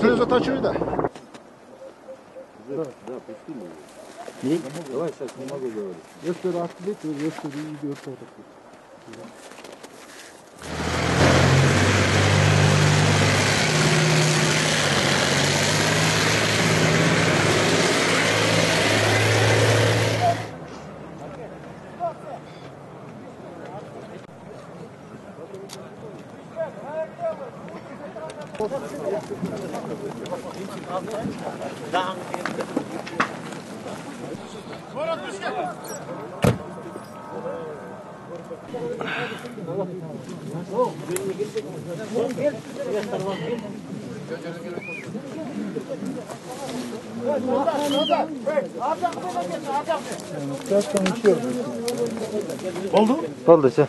Ты заточил, да? Да, пустили. Давай сейчас не могу говорить. Если раскрыть, то если идет то такое. Oldu? Oldu sen.